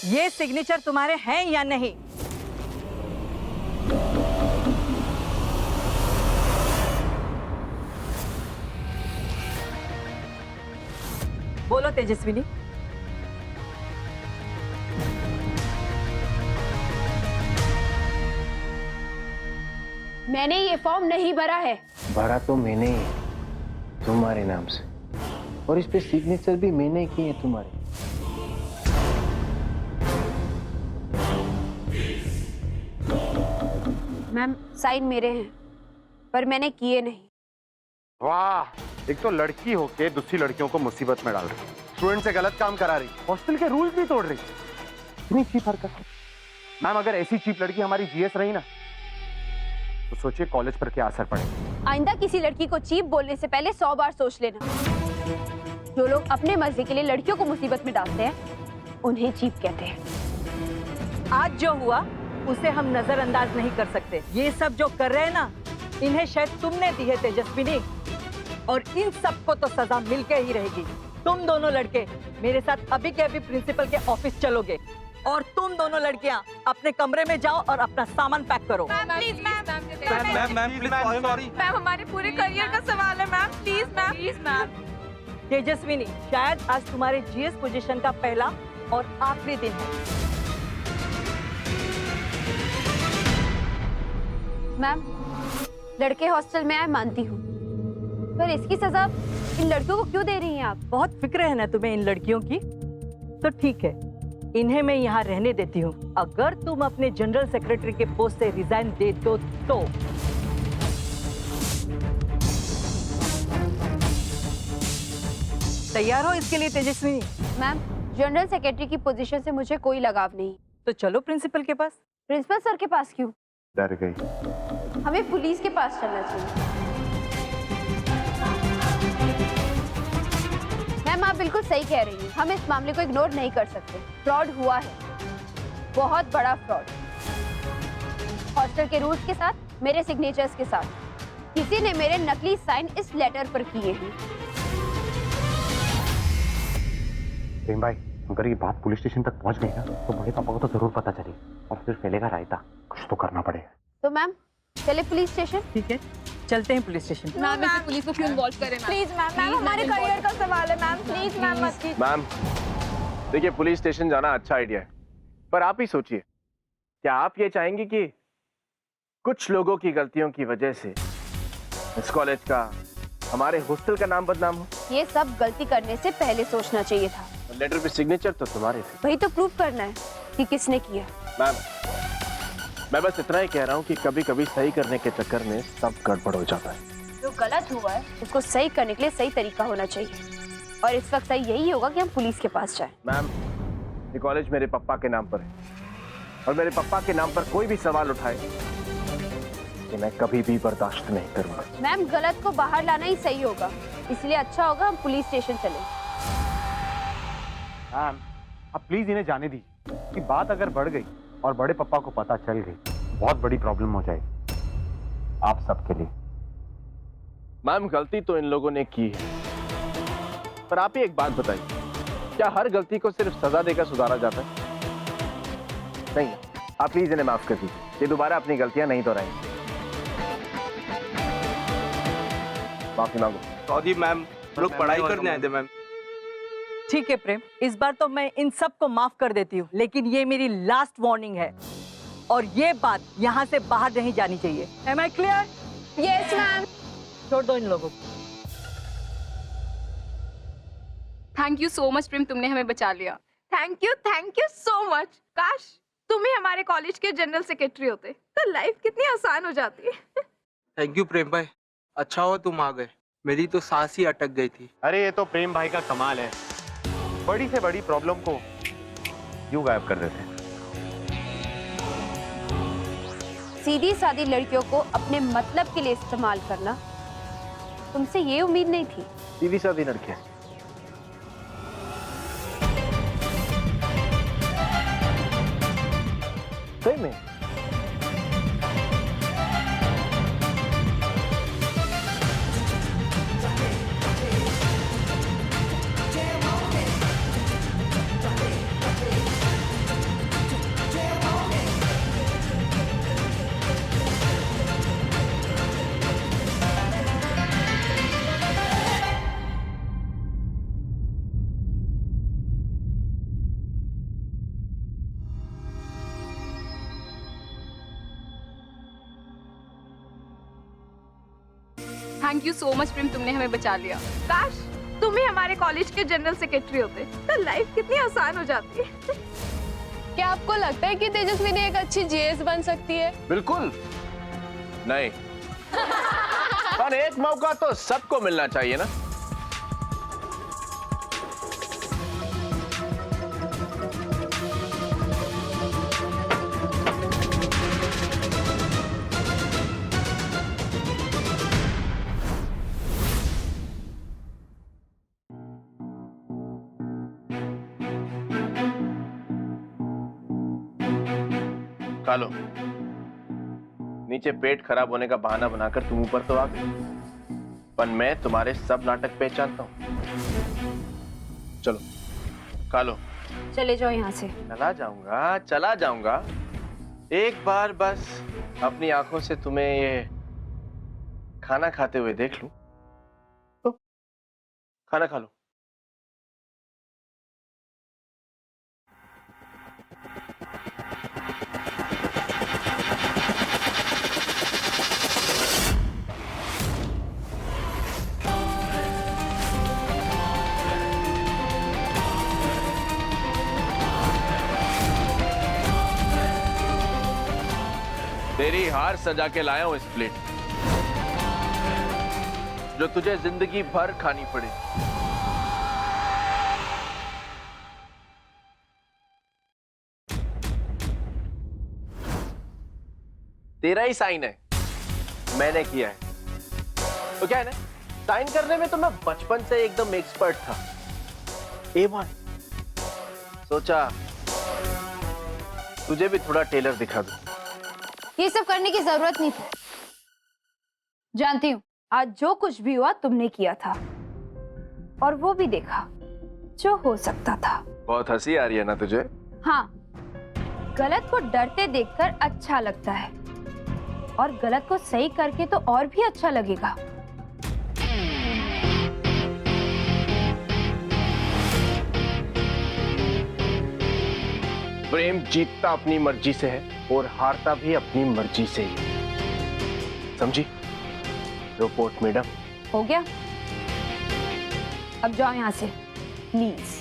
ये सिग्नेचर तुम्हारे हैं या नहीं? बोलो तेजस्विनी। मैंने ये फॉर्म नहीं भरा है। भरा तो मैंने ही तुम्हारे नाम से, और इस पे सिग्नेचर भी मैंने किए हैं तुम्हारे। मैम साइन मेरे हैं, पर मैंने किए नहीं। वाह, एक तो लड़की होके दूसरी लड़कियों को मुसीबत में डाल रही, स्टूडेंट से गलत काम करा रही, हॉस्टल के रूल्स भी तोड़ रही। इतनी चीप हरकत। मैम अगर ऐसी चीप लड़की हमारी जीएस रही ना, तो सोचिए कॉलेज पर क्या असर पड़ेगा। आइंदा किसी लड़की को चीप बोलने से पहले 100 बार सोच लेना। जो लोग अपने मर्जी के लिए लड़कियों को मुसीबत में डालते हैं, उन्हें चीप कहते हैं। आज जो हुआ उसे हम नजरअंदाज नहीं कर सकते। ये सब जो कर रहे हैं ना, इन्हें शायद तुमने दी है तेजस्विनी, और इन सबको तो सजा मिलके ही रहेगी। तुम दोनों लड़के मेरे साथ अभी के अभी प्रिंसिपल के ऑफिस चलोगे, और तुम दोनों लड़कियां अपने कमरे में जाओ और अपना सामान पैक करो। मैम हमारे पूरे करियर का सवाल है मैम, प्लीज मैम। तेजस्विनी, शायद आज तुम्हारे जीएस पोजीशन का पहला और आखिरी दिन है। मैम, लड़के हॉस्टल में आए मानती हूँ, पर इसकी सजा इन लड़कियों को क्यों दे रही हैं आप? बहुत फिक्र है ना तुम्हें इन लड़कियों की? तो ठीक है, इन्हें मैं यहाँ रहने देती हूँ, अगर तुम अपने जनरल सेक्रेटरी के पोस्ट से रिजाइन दे दो तो। तैयार हो इसके लिए तेजस्विनी? मैम, जनरल सेक्रेटरी की पोजीशन से मुझे कोई लगाव नहीं। तो चलो प्रिंसिपल के पास। प्रिंसिपल सर के पास क्यों? डर गई। हमें पुलिस के पास चलना चाहिए। मैम, आप बिल्कुल सही कह रही हैं। हम इस मामले को इग्नोर नहीं कर सकते। फ्रॉड हुआ है, बहुत बड़ा फ्रॉड। हॉस्टल के रूल्स के साथ, मेरे सिग्नेचर्स के साथ, किसी ने मेरे नकली साइन इस लेटर पर किए हैं। प्रेम भाई, अगर ये बात पुलिस स्टेशन तक पहुंच गई ना, तो बड़े पापा को तो जरूर पता चलेगी, और फिर फैलेगा रायता। कुछ तो करना पड़ेगा। तो मैम, चले पुलिस स्टेशन? ठीक है, चलते हैं पुलिस स्टेशन। मैम इसे पुलिस को क्यों इन्वॉल्व करें मैम? प्लीज मैम, हमारे करियर का सवाल है मैम, प्लीज मैम मत कीजिए। मैम देखिए, पुलिस स्टेशन जाना अच्छा आइडिया है, पर आप ही सोचिए, क्या आप ये चाहेंगे कि कुछ लोगों की गलतियों की वजह से इस कॉलेज का, हमारे हॉस्टल का नाम बदनाम हो? ये सब गलती करने से पहले सोचना चाहिए था। लेटर पे सिग्नेचर तो तुम्हारे थे। वही तो प्रूफ करना है कि किसने किया। मैम, मैं बस इतना ही कह रहा हूँ कि कभी कभी सही करने के चक्कर में सब गड़बड़ हो जाता है। जो गलत हुआ है उसको सही करने के लिए सही तरीका होना चाहिए, और इस वक्त सही यही होगा कि हम पुलिस के पास जाएं। मैम, ये कॉलेज मेरे पापा के नाम पर है, और मेरे पापा के नाम पर कोई भी सवाल उठाए कि मैं कभी भी बर्दाश्त नहीं करूंगा। मैम, गलत को बाहर लाना ही सही होगा, इसलिए अच्छा होगा हम पुलिस स्टेशन चलें। मैम, आप प्लीज इन्हें जाने दीजिए, कि बात अगर बढ़ गई और बड़े पापा को पता चल गई, बहुत बड़ी प्रॉब्लम हो जाएगी आप सबके लिए। मैम, गलती तो इन लोगों ने की है, पर आप ही एक बात बताइए, क्या हर गलती को सिर्फ सजा देकर सुधारा जाता है? नहीं, आप प्लीज इन्हें माफ कर दीजिए, ये दोबारा अपनी गलतियां नहीं दोहराएंगे। माफी मांगो। सॉरी मैम, लोग पढ़ाई करने आए थे मैम। ठीक है प्रेम, इस बार तो मैं इन सब को माफ कर देती हूँ, लेकिन ये मेरी लास्ट वार्निंग है, और ये बात यहाँ से बाहर नहीं जानी चाहिए। Am I clear? Yes ma'am. छोड़ दो इन लोगों को। थैंक यू सो मच प्रेम, तुमने हमें बचा लिया। Thank you so much. काश तुम ही हमारे कॉलेज के जनरल सेक्रेटरी होते तो लाइफ कितनी आसान हो जाती। थैंक यू प्रेम भाई, अच्छा हुआ तुम आ गए, मेरी तो सांस ही अटक गई थी। अरे ये तो प्रेम भाई का कमाल है, बड़ी से बड़ी प्रॉब्लम को यूं गायब कर देते हैं। सीधी सादी लड़कियों को अपने मतलब के लिए इस्तेमाल करना, तुमसे ये उम्मीद नहीं थी। सीधी सादी लड़कियां। सही में? थैंक यू सो मच प्रेम, तुमने हमें बचा लिया। काश तुम ही हमारे कॉलेज के जनरल सेक्रेटरी होते तो लाइफ कितनी आसान हो जाती। क्या आपको लगता है कि तेजस्विनी एक अच्छी जीएस बन सकती है? बिल्कुल नहीं। पर एक मौका तो सबको मिलना चाहिए ना। खा लो। नीचे पेट खराब होने का बहाना बनाकर तुम ऊपर तो आ गए, पर मैं तुम्हारे सब नाटक पहचानता हूं। चलो खा लो। चले जाओ यहाँ से। चला जाऊंगा। एक बार बस अपनी आंखों से तुम्हें ये खाना खाते हुए देख लूं तो खाना खा लो। तेरी हार सजा के लाया हूं इस प्लेट, जो तुझे जिंदगी भर खानी पड़े। तेरा ही साइन है, मैंने किया है। तो क्या है ना, साइन करने में तो मैं बचपन से एकदम एक्सपर्ट था। A1 सोचा तुझे भी थोड़ा टेलर दिखा दूं। ये सब करने की जरूरत नहीं थी। जानती हूँ आज जो कुछ भी हुआ तुमने किया था, और वो भी देखा जो हो सकता था। बहुत हंसी आ रही है ना तुझे? हाँ, गलत को डरते देखकर अच्छा लगता है, और गलत को सही करके तो और भी अच्छा लगेगा। प्रेम जीतता अपनी मर्जी से है और हारता भी अपनी मर्जी से ही, समझी? Report madam. हो गया, अब जाओ यहाँ से प्लीज।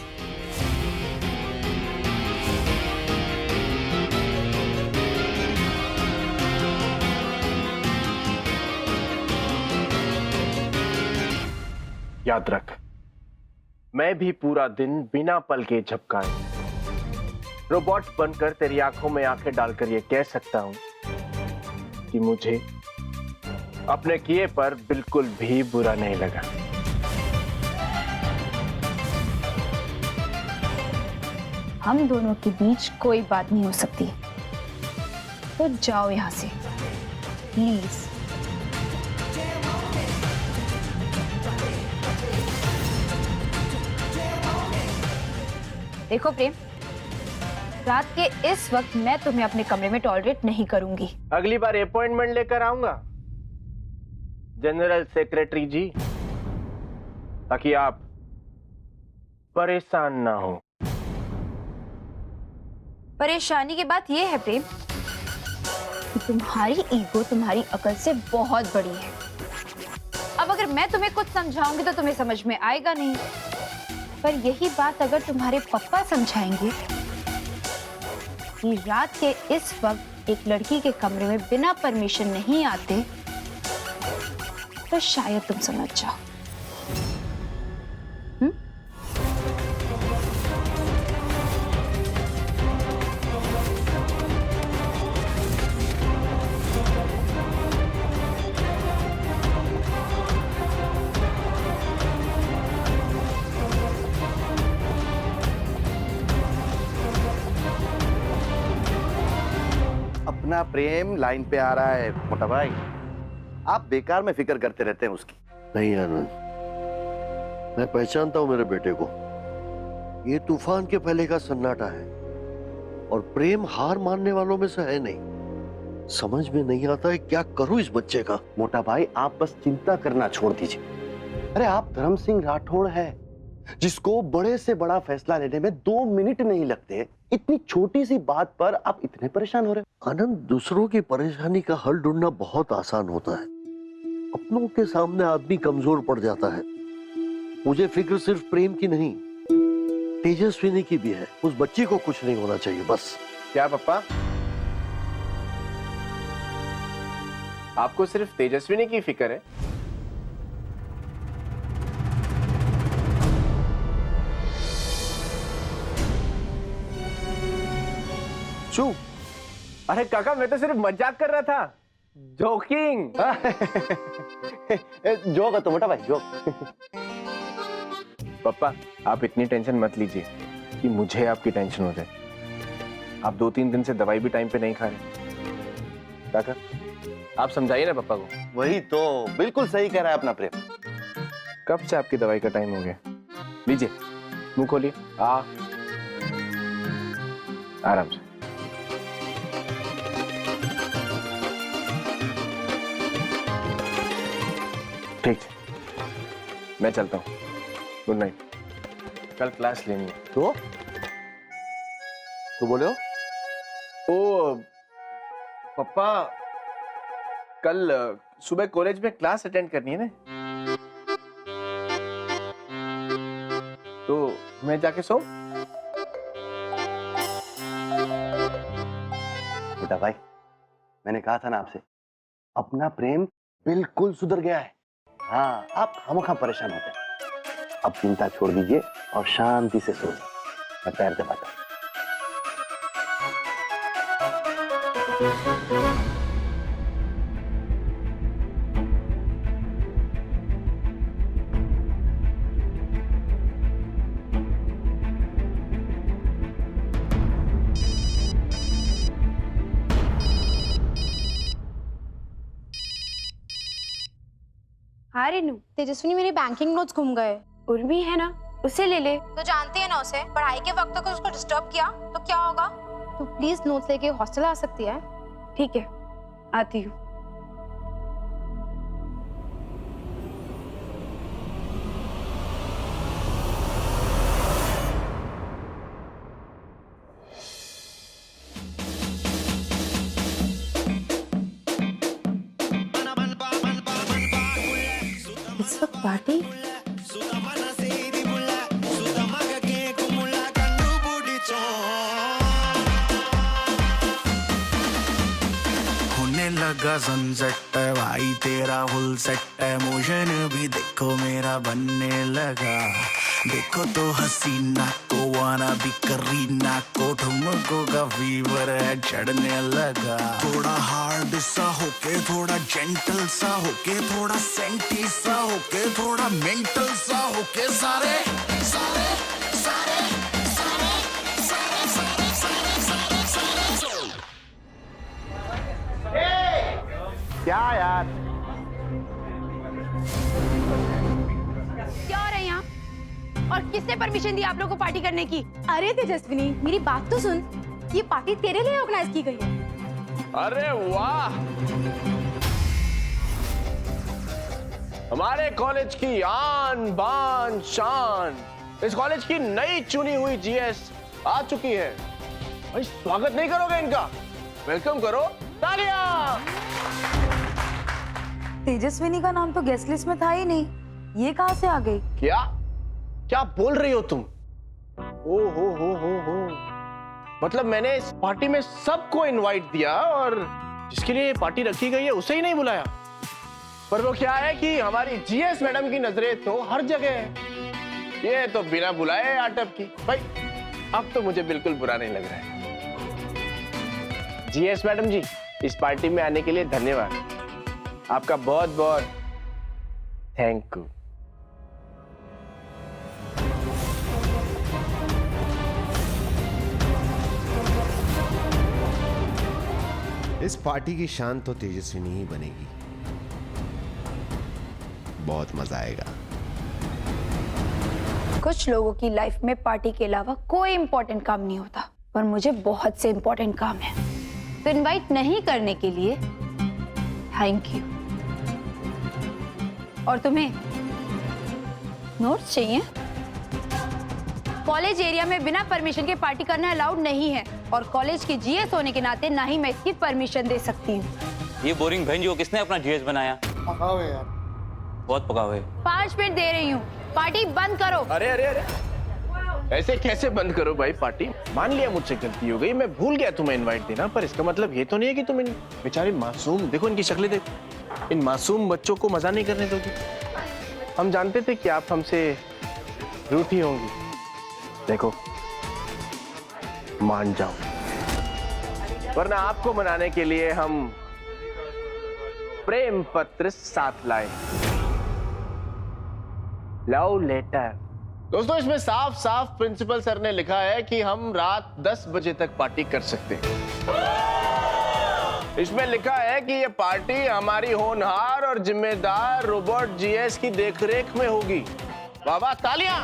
याद रख, मैं भी पूरा दिन बिना पल के झपकाए रोबोट बनकर तेरी आंखों में आंखें डालकर ये कह सकता हूं कि मुझे अपने किए पर बिल्कुल भी बुरा नहीं लगा। हम दोनों के बीच कोई बात नहीं हो सकती, तो जाओ यहाँ से प्लीज। देखो प्रेम, रात के इस वक्त मैं तुम्हें अपने कमरे में टॉलरेट नहीं करूंगी। अगली बार अपॉइंटमेंट लेकर आऊंगा जनरल सेक्रेटरी जी, ताकि आप परेशान ना हो। परेशानी की बात यह है प्रेम कि तुम्हारी ईगो तुम्हारी अकल से बहुत बड़ी है। अब अगर मैं तुम्हें कुछ समझाऊंगी तो तुम्हें समझ में आएगा नहीं, पर यही बात अगर तुम्हारे पापा समझाएंगे कि रात के इस वक्त एक लड़की के कमरे में बिना परमिशन नहीं आते, तो शायद तुम समझ जाओ। अपना प्रेम लाइन पे आ रहा है मोटा भाई, आप बेकार में फिक्र करते रहते हैं उसकी। नहीं आनंद, मैं पहचानता हूं मेरे बेटे को। ये तूफान के पहले का सन्नाटा है, और प्रेम हार मानने वालों में से है नहीं। समझ में नहीं आता है क्या करूं इस बच्चे का। मोटा भाई आप बस चिंता करना छोड़ दीजिए। अरे आप धर्म सिंह राठौड़ है, जिसको बड़े से बड़ा फैसला लेने में 2 मिनट नहीं लगते। इतनी छोटी सी बात पर आप इतने परेशान हो रहे हो। आनंद, दूसरों की परेशानी का हल ढूंढना बहुत आसान होता है, अपनों के सामने आदमी कमजोर पड़ जाता है। मुझे फिक्र सिर्फ प्रेम की नहीं, तेजस्विनी की भी है। उस बच्ची को कुछ नहीं होना चाहिए, बस। क्या पापा, आपको सिर्फ तेजस्विनी की फिक्र है? चुप। अरे काका, मैं तो सिर्फ मजाक कर रहा था, जोकिंग। जोक है तो मोटा भाई, जोक। पापा, आप इतनी टेंशन मत लीजिए कि मुझे आपकी टेंशन हो जाए। आप 2-3 दिन से दवाई भी टाइम पे नहीं खा रहे। काका, आप समझाइए ना पापा को। वही तो, बिल्कुल सही कह रहा है अपना प्रेम। कब से आपकी दवाई का टाइम हो गया? लीजिए, मुंह खोलिए। आराम से। ठीक है, मैं चलता हूँ। Good night. कल क्लास लेनी है। तो बोले हो? ओ पापा, कल सुबह कॉलेज में क्लास अटेंड करनी है ना, तो मैं जाके सो। बेटा भाई, मैंने कहा था ना आपसे, अपना प्रेम बिल्कुल सुधर गया है। हाँ, आप खामोखा परेशान होते हैं। अब चिंता छोड़ दीजिए और शांति से सो जाइए। मैं पैर दबाता हूं। हाँ रेनू, तेजस्विनी मेरे बैंकिंग नोट्स घूम गए। उर्मी है ना, उसे ले ले। तो जानती है ना उसे, पढ़ाई के वक्त अगर उसको डिस्टर्ब किया तो क्या होगा? तो प्लीज नोट्स लेके हॉस्टल आ सकती है। ठीक है, आती हूँ। इस वक्त पार्टी? होने लगा सनसेट भाई, तेरा फुल सेट है। मोशन भी देखो मेरा बनने लगा। देखो तो हसीना को, वाना भी करीना को, ठुमको का फीवर है चढ़ने लगा। थोड़ा हार्ड सा होके, थोड़ा जेंटल सा होके, थोड़ा सेंटी सा होके, थोड़ा मेंटल सा होके, सारे सारे सारे सारे सारे सारे सारे सारे सारे। क्या यार, क्या हो रहा है यहाँ? और किसने परमिशन दी आप लोगों को पार्टी करने की? अरे तेजस्विनी, मेरी बात तो सुन। ये पार्टी तेरे लिए ऑर्गेनाइज की गई है। अरे वाह, हमारे कॉलेज की आन बान शान, इस कॉलेज की नई चुनी हुई जीएस आ चुकी है। भाई, स्वागत नहीं करोगे इनका? वेलकम करो, तालियां। तेजस्विनी का नाम तो गेस्ट लिस्ट में था ही नहीं, ये कहां से आ गई? क्या क्या बोल रही हो तुम? ओ हो। मतलब मैंने इस पार्टी में सबको इनवाइट दिया और जिसके लिए पार्टी रखी गई है उसे ही नहीं बुलाया। पर वो क्या है कि हमारी जीएस मैडम की नजरें तो हर जगह है। ये तो बिना बुलाए आटप की। भाई, अब तो मुझे बिल्कुल बुरा नहीं लग रहा है। जीएस मैडम जी, इस पार्टी में आने के लिए धन्यवाद। आपका बहुत बहुत थैंक यू। इस पार्टी की शान तो तेजस्विनी ही बनेगी। बहुत मजा आएगा। कुछ लोगों की लाइफ में पार्टी के अलावा कोई इंपॉर्टेंट काम नहीं होता, पर मुझे बहुत से इंपॉर्टेंट काम है। तो इनवाइट नहीं करने के लिए थैंक यू। और तुम्हें नोट्स चाहिए? कॉलेज एरिया में बिना परमिशन के पार्टी करना अलाउड नहीं है, और कॉलेज की जीएस होने के नाते ना ही मैं इसकी परमिशन दे सकती हूँ। ये बोरिंग बहन जी को किसने अपना जीएस बनाया? पकाओ यार, बहुत पकाओ है। 5 मिनट दे रही हूँ, पार्टी बंद करो। अरे अरे अरे, ऐसे कैसे बंद करो भाई पार्टी? मान लिया मुझसे गलती हो गई, मैं भूल गया तुम्हें इनवाइट देना, पर इसका मतलब ये तो नहीं है कि तुम इन बेचारे मासूम, देखो इनकी शक्लें देखो, इन मासूम बच्चों को मजा नहीं करने दोगी। हम जानते थे कि आप हमसे रूठी होंगी। देखो मान जाओ, वरना आपको मनाने के लिए हम प्रेम पत्र साथ लाए, लव लेटर। दोस्तों इसमें साफ साफ प्रिंसिपल सर ने लिखा है कि हम रात 10 बजे तक पार्टी कर सकते हैं। इसमें लिखा है कि ये पार्टी हमारी होनहार और जिम्मेदार रोबोट जीएस की देखरेख में होगी। वाह वाह, तालियां।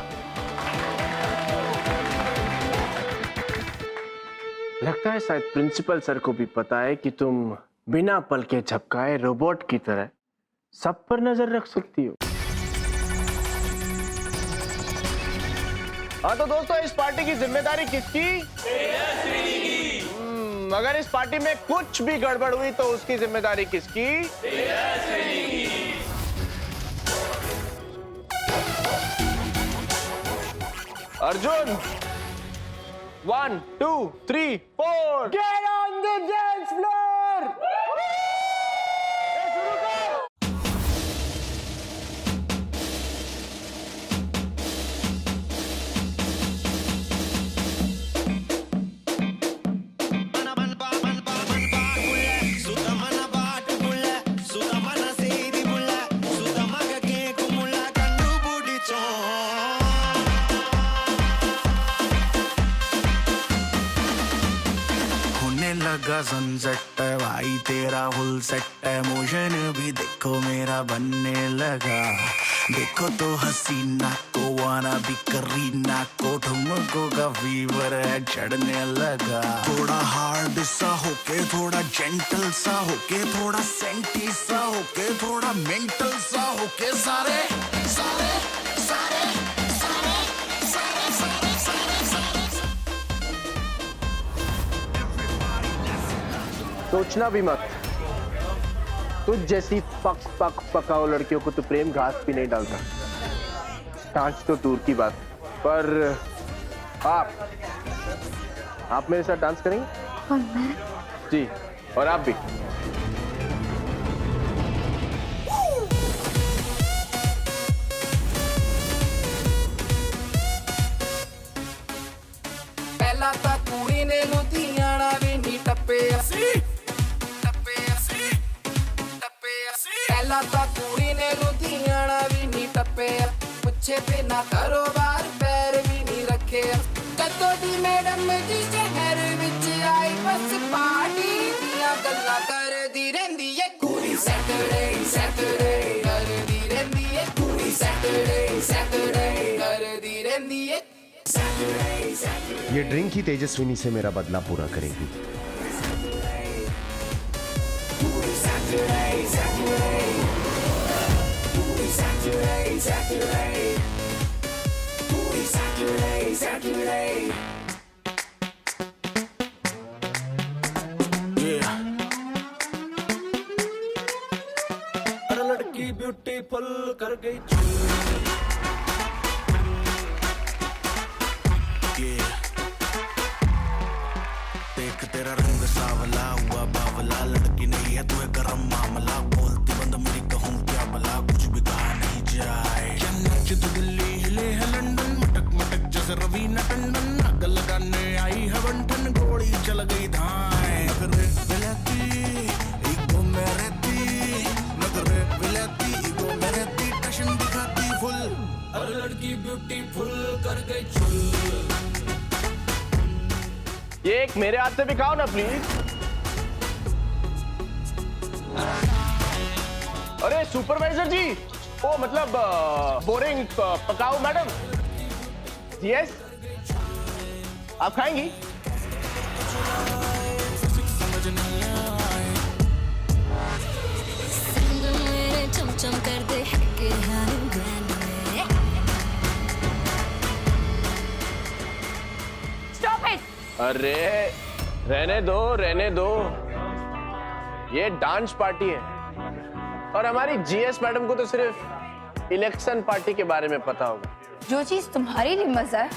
लगता है शायद प्रिंसिपल सर को भी पता है कि तुम बिना पल के झपकाए रोबोट की तरह सब पर नजर रख सकती हो। हाँ तो दोस्तों, इस पार्टी की जिम्मेदारी किसकी? अगर इस पार्टी में कुछ भी गड़बड़ हुई तो उसकी जिम्मेदारी किसकी? Arjun, 1 2 3 4 get on the dance floor. लगा सनसेट है भाई तेरा फुल सेट है, मोशन भी देखो मेरा बनने लगा। देखो तो हसीना को वाना भी करीना को, ठुमको का फीवर है चढ़ने लगा। थोड़ा हार्ड सा होके, थोड़ा जेंटल सा होके, थोड़ा सेंटी सा होके, थोड़ा मेंटल सा होके, सारे सारे सारे सारे सारे सारे सारे सारे। सोचना भी मत, तुझ जैसी पक पक पकाओ लड़कियों को तो प्रेम घास भी नहीं डालता। डांस तो दूर की बात, पर आप मेरे साथ डांस करेंगे? और मैं? जी, और आप भी। पहला था कुड़ी ने लुधियाना भी नी टप्पे असी, पहला था कुड़ी ने लुधियाना भी नी टप्पे, पुछे पे ना कारोबार पैर भी नहीं रखे। कदों दी मैडम जी शहर विच आई, बस पार्टी दियां गल्लां करदी रहिंदी है। कुड़ी सैटरडे सैटरडे करदी रहिंदी है, कुड़ी सैटरडे सैटरडे करदी रहिंदी है। ये ड्रिंक ही तेजस्विनी से मेरा बदला पूरा करेगी। लड़की ब्यूटीफुल कर गई देख तेरा रंग सावला हुआ बावला, लड़की नहीं है तू है गरम मामला, बोलती बंद मेरी कहूँ क्या भला, कुछ भी कहा नहीं जाए। नच तो दिल्ली हिले है लंदन, मटक मटक जैसे रवीना टंडन, आग लगाने आई है बंठन, गोली चल गई धाए। नगरे विलाती ईगो में रहती, नगरे विलाती ईगो में रहती, टशन दिखाती फुल, और लड़की ब्यूटीफुल कर गई चुल। ये एक मेरे हाथ से भी खाओ ना प्लीज। अरे सुपरवाइजर जी, ओ मतलब बोरिंग पकाओ मैडम। यस, आप खाएंगी? चमचम कर दे के स्टॉप इट। अरे रहने दो, रहने दो, ये डांस पार्टी है, और हमारी जीएस मैडम को तो सिर्फ इलेक्शन पार्टी के बारे में पता होगा। जो चीज तुम्हारे लिए मजा है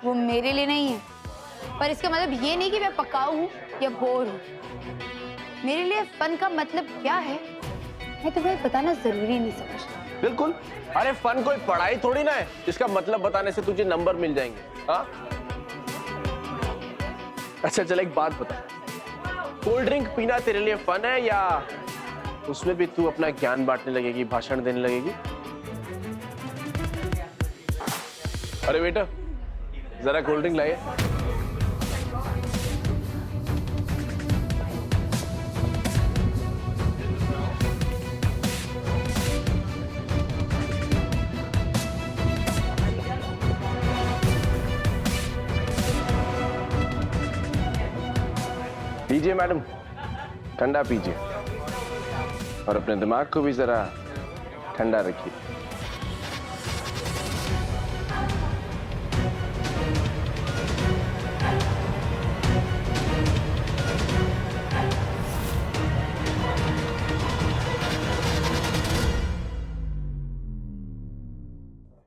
वो मेरे लिए नहीं है, पर इसका मतलब ये नहीं कि मैं पकाऊ हूँ या बोर हूँ। मेरे लिए फन का मतलब क्या है मैं तुम्हें बताना जरूरी नहीं समझता। बिल्कुल। अरे फन कोई पढ़ाई थोड़ी ना है जिसका मतलब बताने से तुझे नंबर मिल जाएंगे। हाँ अच्छा चल एक बात बता, कोल्ड ड्रिंक पीना तेरे लिए फन है या उसमें भी तू अपना ज्ञान बांटने लगेगी, भाषण देने लगेगी? अरे बेटा जरा कोल्ड ड्रिंक लाइए। पीजिए मैडम, ठंडा पीजिए और अपने दिमाग को भी जरा ठंडा रखिए।